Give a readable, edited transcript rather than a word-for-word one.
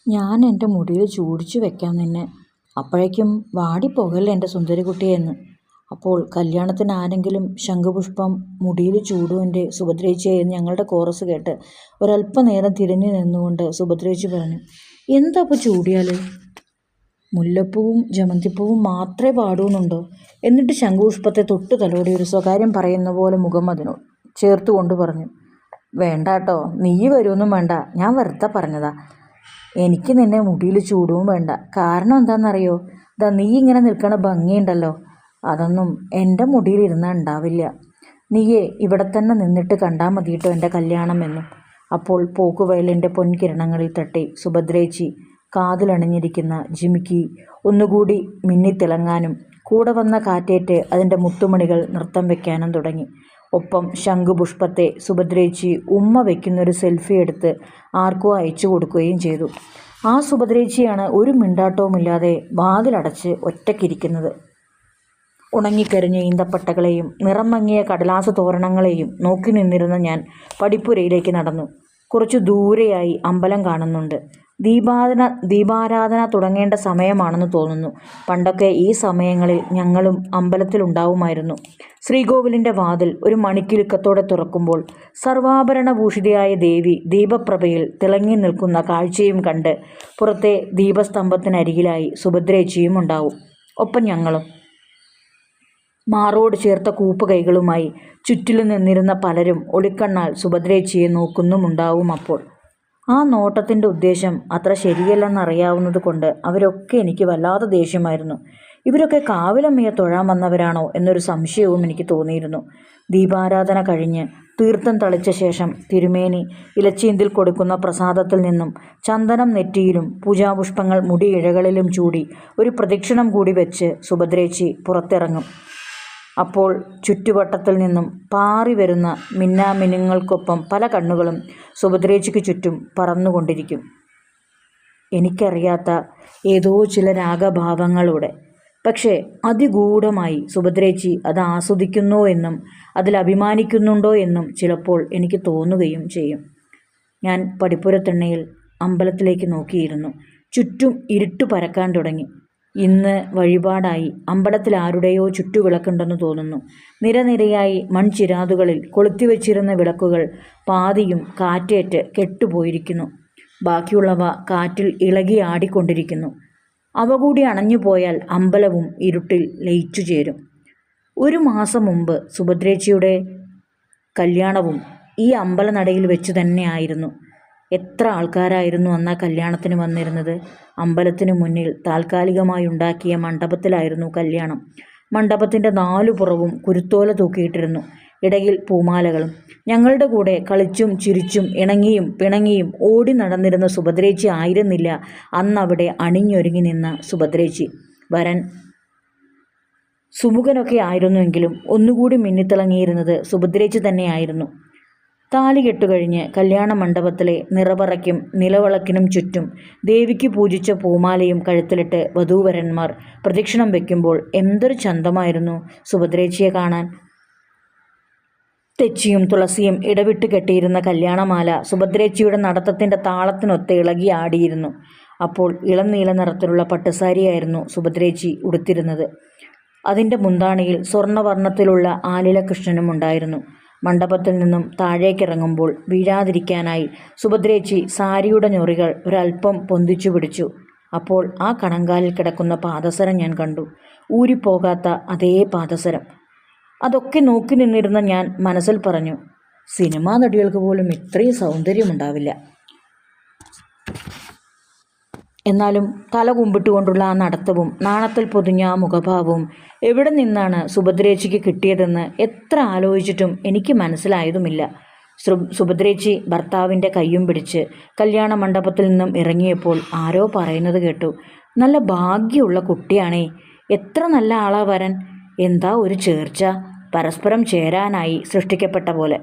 ഞാൻ എൻ്റെ മുടിയിൽ ചൂടിച്ചു വെക്കാം നിന്നെ, അപ്പോഴേക്കും വാടിപ്പോകല്ലേ എൻ്റെ സുന്ദരിക്കുട്ടിയെന്ന്. അപ്പോൾ കല്യാണത്തിന് ആരെങ്കിലും ശംഖുപുഷ്പം മുടിയിൽ ചൂടും എൻ്റെ സുഭദ്രേച്ചിയെ എന്ന് ഞങ്ങളുടെ കോറസ് കേട്ട് ഒരല്പനേരം തിരിഞ്ഞു നിന്നുകൊണ്ട് സുഭദ്രേച്ചി പറഞ്ഞു, എന്താ ഇപ്പോൾ ചൂടിയാൽ? മുല്ലപ്പൂവും ജമന്തിപ്പൂവും മാത്രമേ പാടൂന്നുണ്ടോ? എന്നിട്ട് ശംഖുപുഷ്പത്തെ തൊട്ട് തലോടി ഒരു സ്വകാര്യം പറയുന്ന പോലെ മുഖം അതിനോട് ചേർത്ത് കൊണ്ട് പറഞ്ഞു, വേണ്ട കേട്ടോ, നീ വരുമൊന്നും വേണ്ട, ഞാൻ വെറുതെ പറഞ്ഞതാ. എനിക്ക് നിന്നെ മുടിയിൽ ചൂടുവും വേണ്ട. കാരണം എന്താണെന്നറിയോ? നീ ഇങ്ങനെ നിൽക്കണ ഭംഗിയുണ്ടല്ലോ, അതൊന്നും എൻ്റെ മുടിയിൽ ഇരുന്നാൽ ഉണ്ടാവില്ല. നീയേ ഇവിടെ തന്നെ നിന്നിട്ട് കണ്ടാൽ മതി കേട്ടോ എൻ്റെ കല്യാണം എന്നും. അപ്പോൾ പോക്കുവയലിൻ്റെ പൊൻകിരണങ്ങളിൽ തട്ടി സുഭദ്രേച്ചി കാതിലണിഞ്ഞിരിക്കുന്ന ജിമിക്കി ഒന്നുകൂടി മിന്നിത്തിളങ്ങാനും കൂടെ വന്ന കാറ്റേറ്റ് അതിൻ്റെ മുത്തുമണികൾ നൃത്തം വയ്ക്കാനും തുടങ്ങി. ഒപ്പം ശംഖുപുഷ്പത്തെ സുഭദ്രേച്ചി ഉമ്മ വയ്ക്കുന്നൊരു സെൽഫി എടുത്ത് ആർക്കോ അയച്ചു കൊടുക്കുകയും ചെയ്തു. ആ സുഭദ്രേച്ചിയാണ് ഒരു മിണ്ടാട്ടവുമില്ലാതെ വാതിലടച്ച് ഒറ്റയ്ക്കിരിക്കുന്നത്. ഉണങ്ങിക്കരിഞ്ഞ ഈന്തപ്പട്ടകളെയും നിറം മങ്ങിയ കടലാസ് തോരണങ്ങളെയും നോക്കി നിന്നിരുന്ന ഞാൻ പടിപ്പുരയിലേക്ക് നടന്നു. കുറച്ചു ദൂരെയായി അമ്പലം കാണുന്നുണ്ട്. ദീപാരാധന തുടങ്ങേണ്ട സമയമാണെന്ന് തോന്നുന്നു. പണ്ടൊക്കെ ഈ സമയങ്ങളിൽ ഞങ്ങളും അമ്പലത്തിലുണ്ടാവുമായിരുന്നു. ശ്രീകോവിലിൻ്റെ വാതിൽ ഒരു മണിക്കിലുക്കത്തോടെ തുറക്കുമ്പോൾ സർവാഭരണഭൂഷിതയായ ദേവി ദീപപ്രഭയിൽ തിളങ്ങി നിൽക്കുന്ന കാഴ്ചയും കണ്ട് പുറത്തെ ദീപസ്തംഭത്തിനരികിലായി സുഭദ്രേച്ചിയും ഉണ്ടാവും. ഒപ്പം ഞങ്ങളും. മാറോട് ചേർത്ത കൂപ്പുകൈകളുമായി ചുറ്റിലും നിന്നിരുന്ന പലരും ഒളിക്കണ്ണാൽ സുഭദ്രേച്ചിയെ നോക്കുന്നുമുണ്ടാവും. അപ്പോൾ ആ നോട്ടത്തിൻ്റെ ഉദ്ദേശം അത്ര ശരിയല്ലെന്നറിയാവുന്നത് കൊണ്ട് അവരൊക്കെ എനിക്ക് വല്ലാതെ ദേഷ്യമായിരുന്നു. ഇവരൊക്കെ കാവിലമ്മയെ തൊഴാൻ വന്നവരാണോ എന്നൊരു സംശയവും എനിക്ക് തോന്നിയിരുന്നു. ദീപാരാധന കഴിഞ്ഞ് തീർത്ഥം തളിച്ച ശേഷം തിരുമേനി ഇലച്ചീന്തിൽ കൊടുക്കുന്ന പ്രസാദത്തിൽ നിന്നും ചന്ദനം നെറ്റിയിലും പൂജാപുഷ്പങ്ങൾ മുടിയിഴകളിലും ചൂടി ഒരു പ്രദക്ഷിണം കൂടി വെച്ച് സുഭദ്രേച്ചി പുറത്തിറങ്ങും. അപ്പോൾ ചുറ്റുവട്ടത്തിൽ നിന്നും പാറി വരുന്ന മിന്നാമിനുങ്ങൾക്കൊപ്പം പല കണ്ണുകളും സുഭദ്രേച്ചിക്ക് ചുറ്റും പറന്നുകൊണ്ടിരിക്കും. എനിക്കറിയാത്ത ഏതോ ചില രാഗഭാവങ്ങളോടെ, പക്ഷേ അതിഗൂഢമായി സുഭദ്രേച്ചി അത് ആസ്വദിക്കുന്നോ എന്നും അതിൽ അഭിമാനിക്കുന്നുണ്ടോ എന്നും ചിലപ്പോൾ എനിക്ക് തോന്നുകയും ചെയ്യും. ഞാൻ പടിപ്പുരത്തിണ്ണയിൽ അമ്പലത്തിലേക്ക് നോക്കിയിരുന്നു. ചുറ്റും ഇരുട്ട് പരക്കാൻ തുടങ്ങി. ഇന്ന് വഴിപാടായി അമ്പലത്തിൽ ആരുടെയോ ചുറ്റുവിളക്കുണ്ടെന്ന് തോന്നുന്നു. നിരനിരയായി മൺചിരാതുകളിൽ കൊളുത്തിവെച്ചിരുന്ന വിളക്കുകൾ പാതിയും കാറ്റേറ്റ് കെട്ടുപോയിരിക്കുന്നു. ബാക്കിയുള്ളവ കാറ്റിൽ ഇളകി ആടിക്കൊണ്ടിരിക്കുന്നു. അവ കൂടി അണഞ്ഞുപോയാൽ അമ്പലവും ഇരുട്ടിൽ ലയിച്ചു ചേരും. 1 മാസം മുമ്പ് സുഭദ്രേച്ചിയുടെ കല്യാണവും ഈ അമ്പലനടയിൽ വെച്ച് തന്നെയായിരുന്നു. എത്ര ആൾക്കാരായിരുന്നു അന്ന് ആ കല്യാണത്തിന് വന്നിരുന്നത്? അമ്പലത്തിനു മുന്നിൽ താൽക്കാലികമായി ഉണ്ടാക്കിയ മണ്ഡപത്തിലായിരുന്നു കല്യാണം. മണ്ഡപത്തിൻ്റെ 4 പുറവും കുരുത്തോല തൂക്കിയിട്ടിരുന്നു. ഇടയിൽ പൂമാലകളും. ഞങ്ങളുടെ കൂടെ കളിച്ചും ചിരിച്ചും ഇണങ്ങിയും പിണങ്ങിയും ഓടി നടന്നിരുന്ന സുഭദ്രേച്ചി ആയിരുന്നില്ല അന്നവിടെ അണിഞ്ഞൊരുങ്ങി നിന്ന സുഭദ്രേച്ചി. വരൻ സുമുഖനൊക്കെ ആയിരുന്നുവെങ്കിലും ഒന്നുകൂടി മിന്നിത്തിളങ്ങിയിരുന്നത് സുഭദ്രേച്ചി തന്നെയായിരുന്നു. താലി കെട്ടുകഴിഞ്ഞ് കല്യാണ മണ്ഡപത്തിലെ നിറപറയ്ക്കും നിലവിളക്കിനും ചുറ്റും ദേവിക്ക് പൂജിച്ച പൂമാലയും കഴുത്തിലിട്ട് വധൂവരന്മാർ പ്രദക്ഷിണം വയ്ക്കുമ്പോൾ എന്തൊരു ചന്തമായിരുന്നു സുഭദ്രേച്ചിയെ കാണാൻ. തെച്ചിയും തുളസിയും ഇടവിട്ട് കെട്ടിയിരുന്ന കല്യാണമാല സുഭദ്രേച്ചിയുടെ നടത്തത്തിൻ്റെ താളത്തിനൊത്ത് ഇളകി ആടിയിരുന്നു. അപ്പോൾ ഇളം നീല നിറത്തിലുള്ള പട്ടുസാരിയായിരുന്നു സുഭദ്രേച്ചി ഉടുത്തിരുന്നത്. അതിൻ്റെ മുന്താണിയിൽ സ്വർണ്ണവർണ്ണത്തിലുള്ള ആലില കൃഷ്ണനും ഉണ്ടായിരുന്നു. മണ്ഡപത്തിൽ നിന്നും താഴേക്കിറങ്ങുമ്പോൾ വീഴാതിരിക്കാനായി സുഭദ്രേച്ചി സാരിയുടെ ഞൊറികൾ ഒരൽപ്പം പൊന്തിച്ചു പിടിച്ചു. അപ്പോൾ ആ കണങ്കാലിൽ കിടക്കുന്ന പാദസരം ഞാൻ കണ്ടു. ഊരിപ്പോകാത്ത അതേ പാദസരം. അതൊക്കെ നോക്കി നിന്നിരുന്ന ഞാൻ മനസ്സിൽ പറഞ്ഞു, സിനിമാ നടികൾക്ക് പോലും ഇത്രയും സൗന്ദര്യമുണ്ടാവില്ല. എന്നാലും തല കുമ്പിട്ടുകൊണ്ടുള്ള ആ നടത്തവും നാണത്തിൽ പൊതിഞ്ഞ ആ മുഖഭാവവും എവിടെ നിന്നാണ് സുഭദ്രേച്ചിക്ക് കിട്ടിയതെന്ന് എത്ര ആലോചിച്ചിട്ടും എനിക്ക് മനസ്സിലായതുമില്ല. സുഭദ്രേച്ചി ഭർത്താവിൻ്റെ കയ്യും പിടിച്ച് കല്യാണ മണ്ഡപത്തിൽ നിന്നും ഇറങ്ങിയപ്പോൾ ആരോ പറയുന്നത് കേട്ടു, നല്ല ഭാഗ്യമുള്ള കുട്ടിയാണേ, എത്ര നല്ല ആളാ വരൻ, എന്താ ഒരു ചേർച്ച, പരസ്പരം ചേരാനായി സൃഷ്ടിക്കപ്പെട്ട പോലെ.